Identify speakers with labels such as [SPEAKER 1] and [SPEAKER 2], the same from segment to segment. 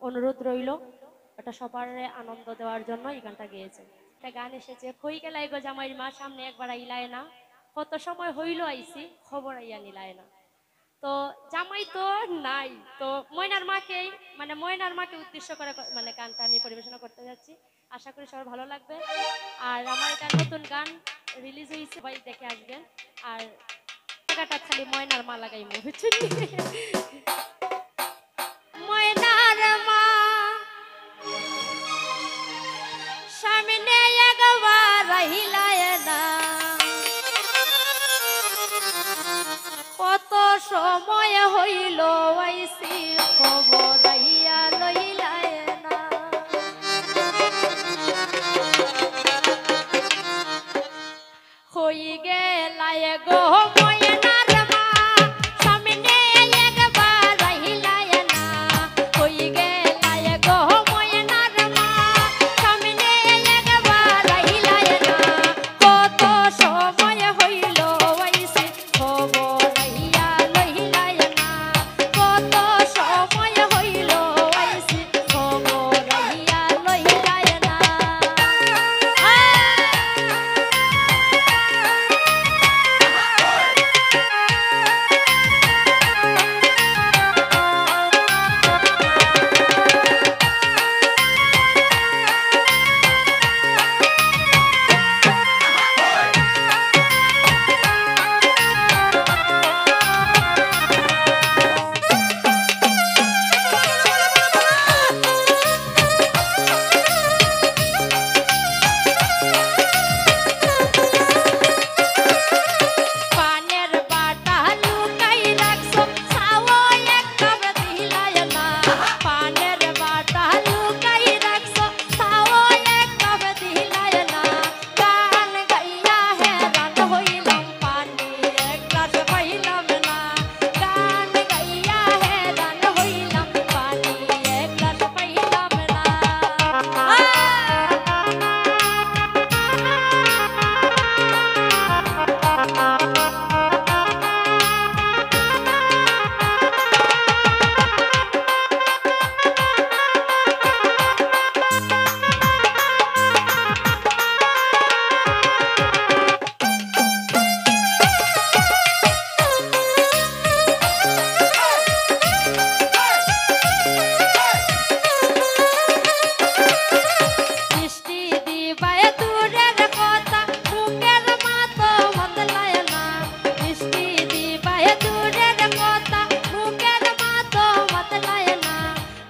[SPEAKER 1] অনুরোধ রইল এটা সবার আনন্দ দেওয়ার জন্য এই গানটা গেয়েছেন। একটা গান এসেছে, কই গেলাই গো জামাইর মা সামনে একবার আইলায় না, কত সময় হইল আইছি খবর আইয়া নিলায় না। তো জামাই তো নাই, তো ময়নার মাকেই মানে ময়নার মাকে উদ্দেশ্য করে মানে গানটা আমি পরিবেশনা করতে যাচ্ছি। আশা করি সবার ভালো লাগবে। আর আমার এটা নতুন গান রিলিজ হয়েছে, সবাই দেখে আসবেন। আর জায়গাটা খালি ময়নার মা লাগাই বুঝছেন। ময়নার মা সামনে একবার রহিলায় না, কত সময় হইল আইছি খবর আইয়া লইলায় না। হই গেলায় গো ময়নার মা সামনে একবার রহিলায় না, হই গেলায় গো ময়নার মা সামনে একবার রহিলায় না, কত সময় হইল আইছি খবর আইয়া লইলায় না, কত সময় হইল আইছি খবর আইয়া লইলায় না।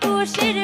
[SPEAKER 1] খুশির